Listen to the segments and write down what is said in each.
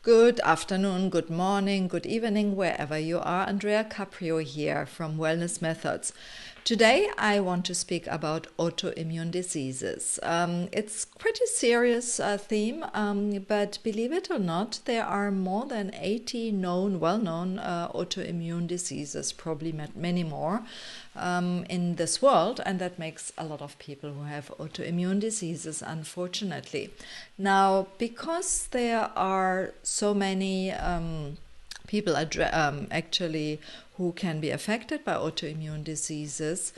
Good afternoon, good morning, good evening, wherever you are. Andrea Caprio here from Wellness Methods. Today I want to speak about autoimmune diseases. It's a pretty serious theme, but believe it or not, there are more than 80 well-known autoimmune diseases, probably many more in this world, and that makes a lot of people who have autoimmune diseases, unfortunately. Now, because there are so many people actually who can be affected by autoimmune diseases.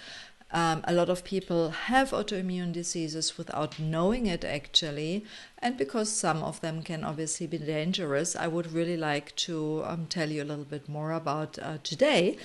A lot of people have autoimmune diseases without knowing it actually, and because some of them can obviously be dangerous, I would really like to tell you a little bit more about today.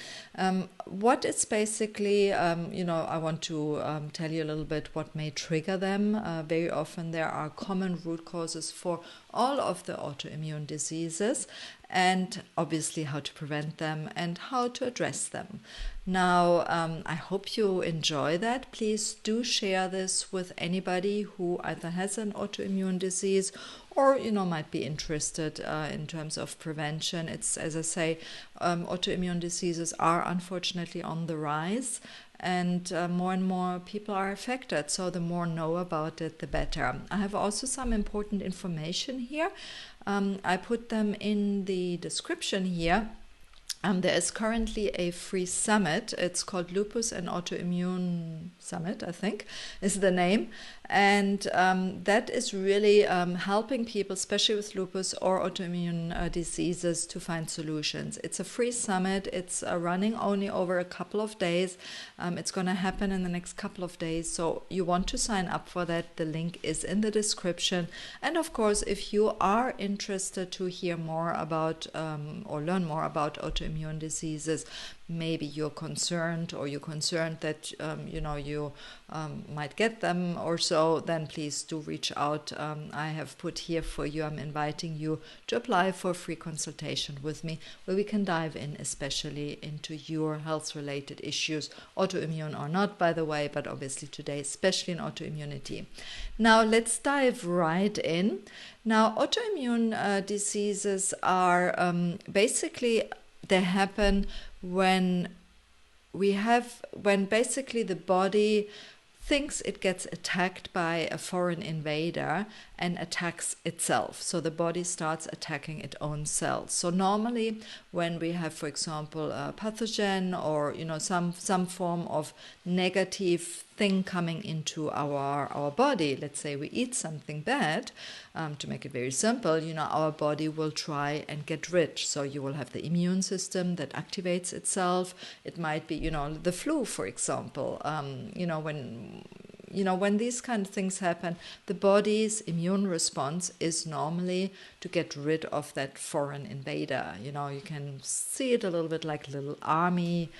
What is basically, I want to tell you a little bit what may trigger them. Very often there are common root causes for all of the autoimmune diseases, and obviously how to prevent them and how to address them. Now, I hope you enjoy that. Please do share this with anybody who either has an autoimmune disease or, might be interested in terms of prevention. It's, as I say, autoimmune diseases are unfortunately on the rise, and more people are affected. So the more know about it, the better. I have also some important information here. I put them in the description here. There is currently a free summit. It's called Lupus and Autoimmune Summit, I think, is the name. And that is really helping people, especially with lupus or autoimmune diseases, to find solutions. It's a free summit. It's running only over a couple of days. It's going to happen in the next couple of days. So you want to sign up for that. The link is in the description. And of course, if you are interested to hear more about or learn more about autoimmune diseases, maybe you're concerned that you might get them or so, then please do reach out. I have put here for you, I'm inviting you to apply for a free consultation with me where we can dive in especially into your health related issues, autoimmune or not, by the way, but obviously today especially in autoimmunity. Now let's dive right in. Now, autoimmune diseases are basically, they happen when basically the body thinks it gets attacked by a foreign invader and attacks itself. So the body starts attacking its own cells. So normally when we have, for example, a pathogen or some form of negative thing coming into our body, let's say we eat something bad, to make it very simple, our body will try and get rid. So you will have the immune system that activates itself. It might be, the flu, for example, when these kind of things happen, the body's immune response is normally to get rid of that foreign invader. You can see it a little bit like little army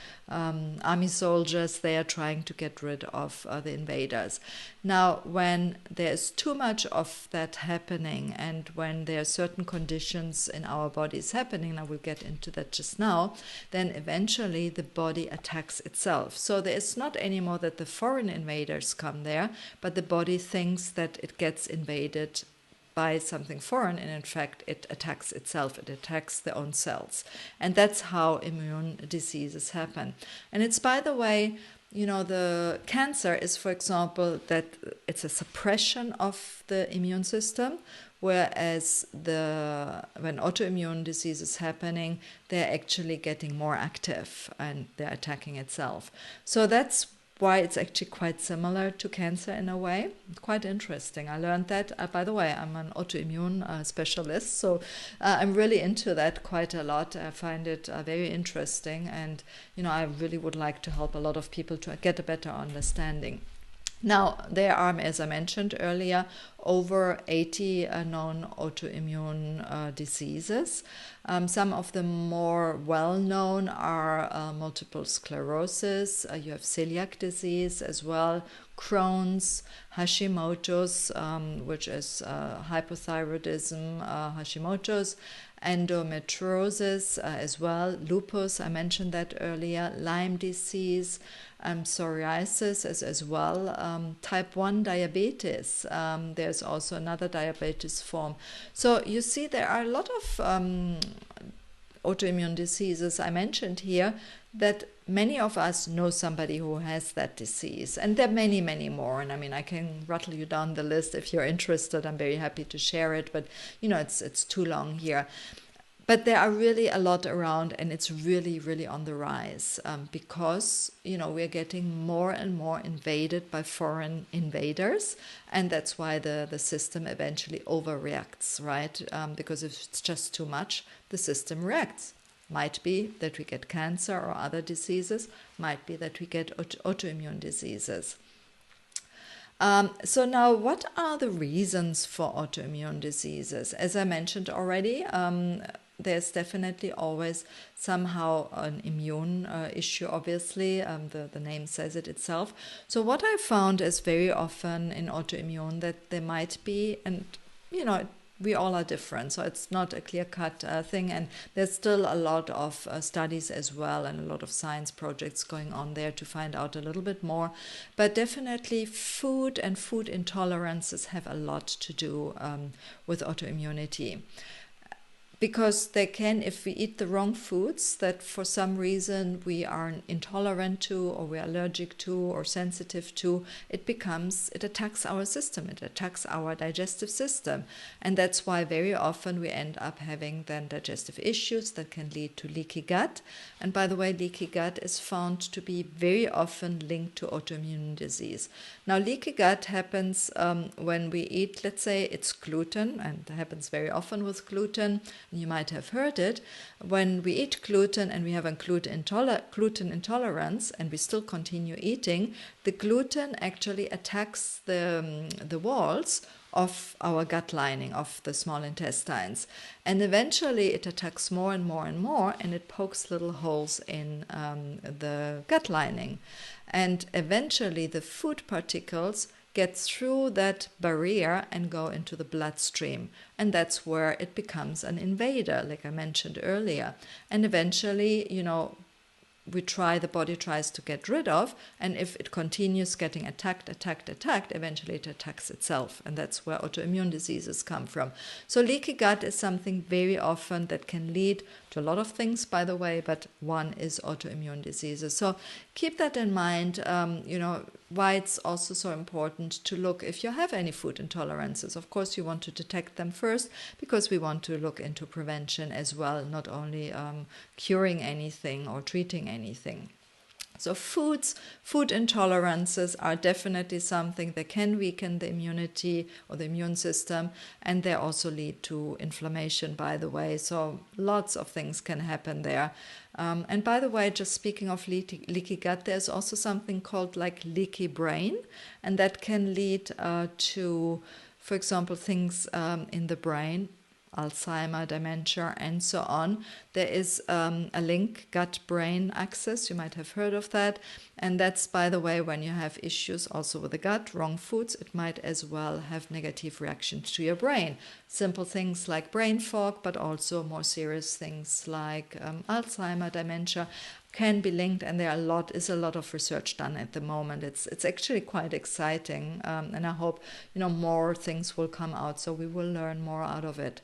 soldiers. They are trying to get rid of the invaders. Now, when there's too much of that happening, and when there are certain conditions in our bodies happening, and I will get into that just now, then eventually the body attacks itself. So there is not anymore that the foreign invaders come there, but the body thinks that it gets invaded by something foreign, and in fact it attacks itself, it attacks their own cells. And that's how immune diseases happen. And it's, by the way, the cancer is, for example, that it's a suppression of the immune system, whereas when autoimmune disease is happening, they're actually getting more active and they're attacking itself. So that's why it's actually quite similar to cancer in a way. Quite interesting. I learned that. By the way, I'm an autoimmune specialist, so I'm really into that quite a lot. I find it very interesting, and I really would like to help a lot of people to get a better understanding. Now, there are, as I mentioned earlier, over 80 known autoimmune diseases. Some of the more well-known are multiple sclerosis. You have celiac disease as well, Crohn's, Hashimoto's, which is hypothyroidism, Hashimoto's, endometriosis as well, lupus, I mentioned that earlier, Lyme disease, psoriasis as well, type 1 diabetes. There's also another diabetes form. So you see there are a lot of autoimmune diseases I mentioned here that many of us know somebody who has that disease, and there are many, many more. And I mean, I can rattle you down the list if you're interested. I'm very happy to share it, but it's too long here. But there are really a lot around, and it's really, really on the rise because, we're getting more and more invaded by foreign invaders. And that's why the system eventually overreacts, right? Because if it's just too much, the system reacts. Might be that we get cancer or other diseases, might be that we get autoimmune diseases. So now, what are the reasons for autoimmune diseases? As I mentioned already, there's definitely always somehow an immune issue, obviously. The name says it itself. So what I found is very often in autoimmune that there might be, and we all are different, so it's not a clear-cut thing, and there's still a lot of studies as well and a lot of science projects going on there to find out a little bit more. But definitely food and food intolerances have a lot to do with autoimmunity. Because they can, if we eat the wrong foods that for some reason we are intolerant to, or we're allergic to, or sensitive to, it attacks our system, it attacks our digestive system. And that's why very often we end up having then digestive issues that can lead to leaky gut. And by the way, leaky gut is found to be very often linked to autoimmune disease. Now, leaky gut happens when we eat, let's say it's gluten, and it happens very often with gluten. You might have heard it. When we eat gluten and we have a gluten intolerance and we still continue eating, the gluten actually attacks the walls of our gut lining, of the small intestines. And eventually it attacks more and more and more, and it pokes little holes in the gut lining. And eventually the food particles get through that barrier and go into the bloodstream. And that's where it becomes an invader, like I mentioned earlier. And eventually, the body tries to get rid of, and if it continues getting attacked, eventually it attacks itself. And that's where autoimmune diseases come from. So leaky gut is something very often that can lead to a lot of things, by the way, but one is autoimmune diseases. So keep that in mind, why it's also so important to look if you have any food intolerances. Of course, you want to detect them first because we want to look into prevention as well, not only curing anything or treating anything. So food intolerances are definitely something that can weaken the immunity or the immune system, and they also lead to inflammation, by the way. So lots of things can happen there. And by the way, just speaking of leaky gut, there's also something called like leaky brain, and that can lead to, for example, things in the brain, Alzheimer, dementia, and so on. There is a link, gut-brain axis. You might have heard of that. And that's, by the way, when you have issues also with the gut, wrong foods, it might as well have negative reactions to your brain. Simple things like brain fog, but also more serious things like Alzheimer, dementia can be linked, and there is a lot of research done at the moment. It's actually quite exciting, and I hope more things will come out, so we will learn more out of it.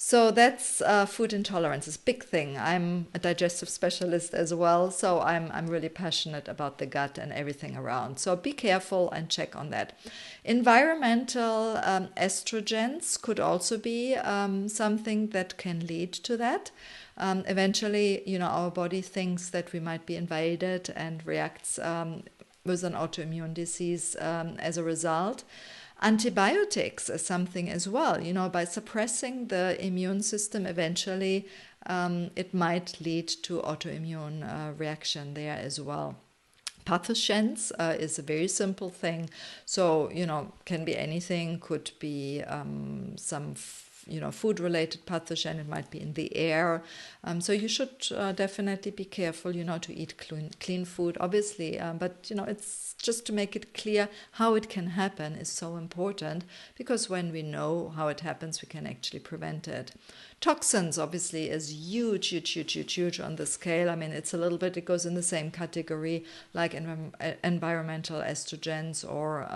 So that's food intolerance. It's a big thing. I'm a digestive specialist as well, so I'm really passionate about the gut and everything around. So be careful and check on that. Environmental estrogens could also be something that can lead to that. Eventually, our body thinks that we might be invaded and reacts with an autoimmune disease as a result. Antibiotics is something as well. By suppressing the immune system, eventually it might lead to autoimmune reaction there as well. Pathogens is a very simple thing. So, can be anything, could be some food-related pathogen. It might be in the air. So you should definitely be careful, to eat clean food, obviously. But, it's just to make it clear how it can happen is so important, because when we know how it happens, we can actually prevent it. Toxins, obviously, is huge on the scale. I mean, it goes in the same category like environmental estrogens or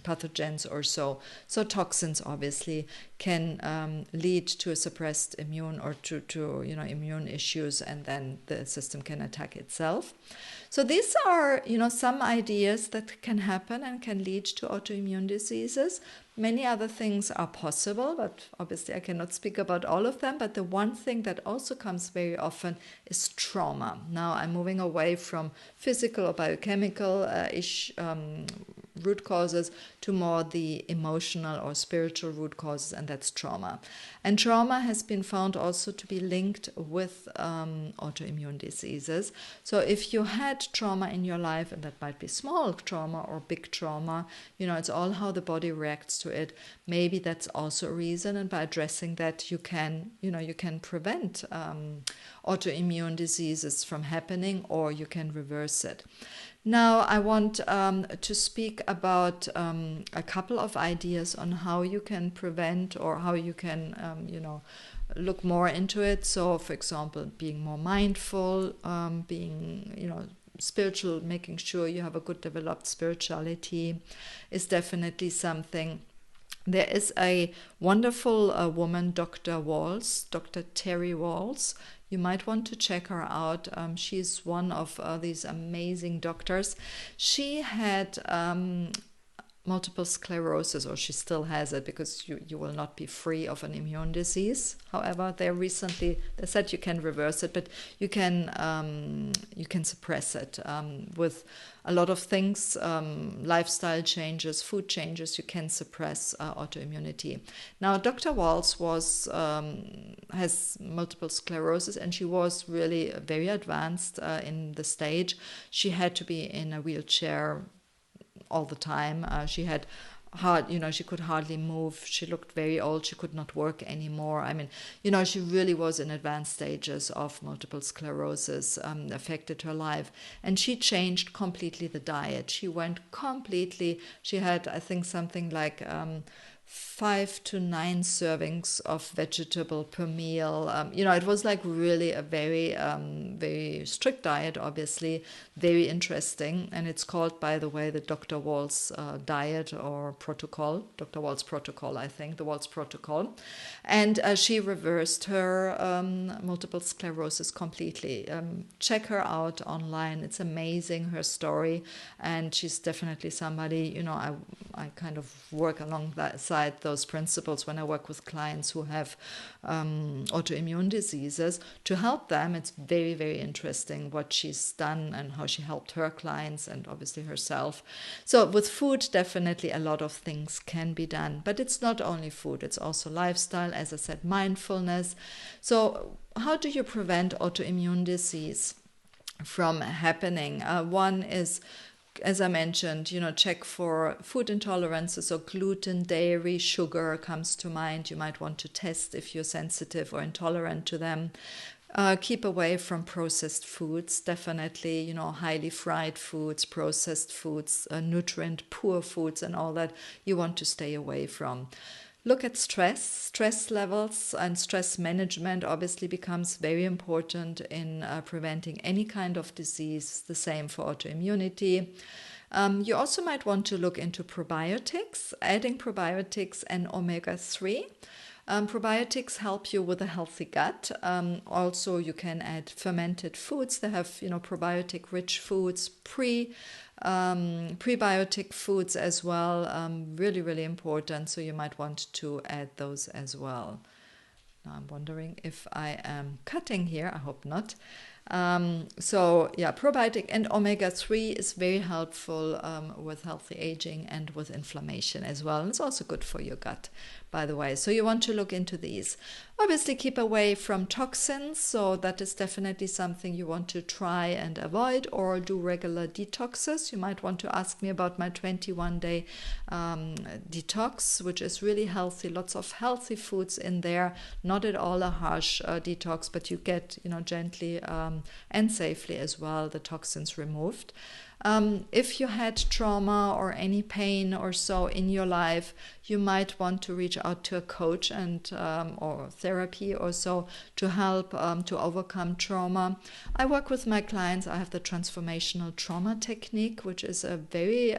pathogens or so. So toxins, obviously, can lead to a suppressed immune or to immune issues, and then the system can attack itself. So these are, some ideas that can happen and can lead to autoimmune diseases. Many other things are possible, but obviously I cannot speak about all of them. But the one thing that also comes very often is trauma. Now I'm moving away from physical or biochemical root causes to more the emotional or spiritual root causes, and that's trauma. And trauma has been found also to be linked with autoimmune diseases. So if you had trauma in your life, and that might be small trauma or big trauma, it's all how the body reacts to it. Maybe that's also a reason, and by addressing that, you can prevent autoimmune diseases from happening, or you can reverse it. Now, I want to speak about a couple of ideas on how you can prevent, or how you can, look more into it. So, for example, being more mindful, being, spiritual, making sure you have a good developed spirituality is definitely something. There is a wonderful woman, Dr. Terry Walls. You might want to check her out. She's one of these amazing doctors. She had multiple sclerosis, or she still has it, because you will not be free of an immune disease. However, they said you can reverse it, but you can suppress it with a lot of things, lifestyle changes, food changes. You can suppress autoimmunity. Now, Dr. Walls has multiple sclerosis, and she was really very advanced in the stage. She had to be in a wheelchair all the time. She had she could hardly move. She looked very old. She could not work anymore. I mean, she really was in advanced stages of multiple sclerosis, affected her life. And she changed completely the diet. She had, I think, something like 5 to 9 servings of vegetable per meal. It was like really a very, very strict diet, obviously, very interesting. And it's called, by the way, the Dr. Walls diet or protocol, Dr. Walls protocol, I think, the Walls protocol. And she reversed her multiple sclerosis completely. Check her out online. It's amazing, her story. And she's definitely somebody, I kind of work alongside those principles when I work with clients who have autoimmune diseases, to help them. It's very, very interesting what she's done and how she helped her clients and obviously herself. So with food, definitely a lot of things can be done, but it's not only food, it's also lifestyle, as I said, mindfulness. So how do you prevent autoimmune disease from happening? One is, as I mentioned, check for food intolerances. So gluten, dairy, sugar comes to mind. You might want to test if you're sensitive or intolerant to them. Keep away from processed foods, definitely, highly fried foods, processed foods, nutrient-poor foods, and all that you want to stay away from. Look at stress levels, and stress management obviously becomes very important in preventing any kind of disease, the same for autoimmunity. You also might want to look into probiotics, adding probiotics and omega-3. Probiotics help you with a healthy gut. Also, you can add fermented foods. They have, probiotic-rich foods, prebiotic foods as well. Really, really important. So you might want to add those as well. Now I'm wondering if I am cutting here. I hope not. Probiotic and omega-3 is very helpful with healthy aging and with inflammation as well. And it's also good for your gut, by the way. So you want to look into these. Obviously, keep away from toxins. So that is definitely something you want to try and avoid, or do regular detoxes. You might want to ask me about my 21-day detox, which is really healthy. Lots of healthy foods in there. Not at all a harsh detox, but you get, gently and safely as well the toxins removed. If you had trauma or any pain or so in your life, you might want to reach out to a coach and or therapy or so to help to overcome trauma. I work with my clients. I have the transformational trauma technique, which is a very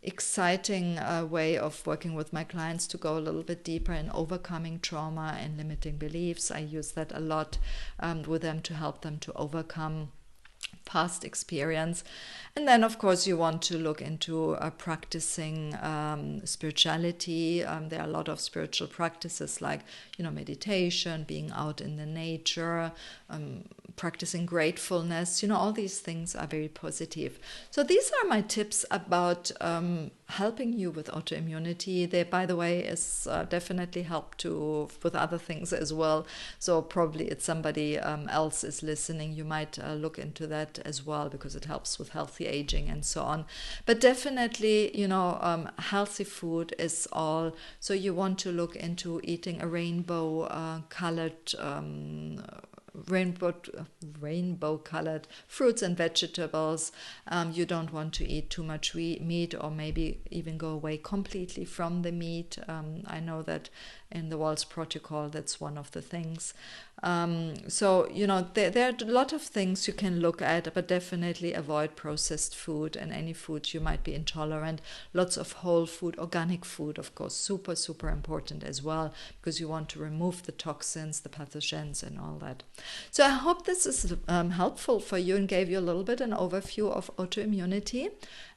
exciting way of working with my clients to go a little bit deeper in overcoming trauma and limiting beliefs. I use that a lot with them to help them to overcome past experience. And then, of course, you want to look into practicing spirituality. There are a lot of spiritual practices like, meditation, being out in the nature, practicing gratefulness. All these things are very positive. So these are my tips about helping you with autoimmunity. They, by the way, is definitely help to with other things as well. So probably it's somebody else is listening. You might look into that as well, because it helps with healthy aging and so on. But definitely, healthy food is all. So you want to look into eating a rainbow colored rainbow colored fruits and vegetables. You don't want to eat too much meat, or maybe even go away completely from the meat. I know that in the Walls Protocol, that's one of the things. So, there are a lot of things you can look at, but definitely avoid processed food and any food you might be intolerant. Lots of whole food, organic food, of course, super, super important as well, because you want to remove the toxins, the pathogens and all that. So I hope this is helpful for you and gave you a little bit an overview of autoimmunity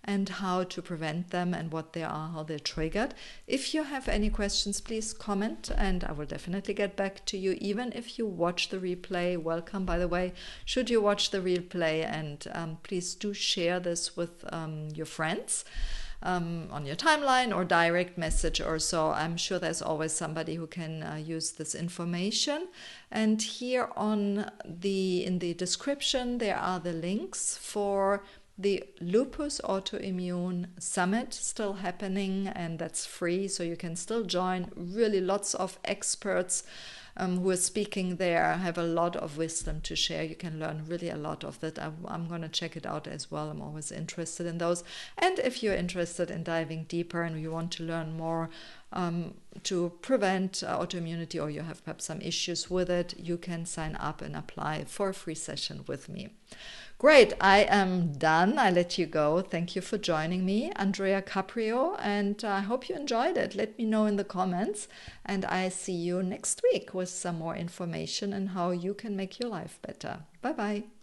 and how to prevent them and what they are, how they're triggered. If you have any questions, please comment and I will definitely get back to you, even if you watch the replay. Welcome, by the way, should you watch the replay, and please do share this with your friends on your timeline or direct message or so. I'm sure there's always somebody who can use this information. And here in the description, there are the links for the Lupus Autoimmune Summit still happening, and that's free, so you can still join. Really lots of experts who are speaking there have a lot of wisdom to share. You can learn really a lot of that. I'm going to check it out as well. I'm always interested in those. And if you're interested in diving deeper and you want to learn more to prevent autoimmunity, or you have perhaps some issues with it, you can sign up and apply for a free session with me. Great, I am done. I let you go. Thank you for joining me, Andrea Caprio, and I hope you enjoyed it. Let me know in the comments, and I see you next week with some more information on how you can make your life better. Bye-bye.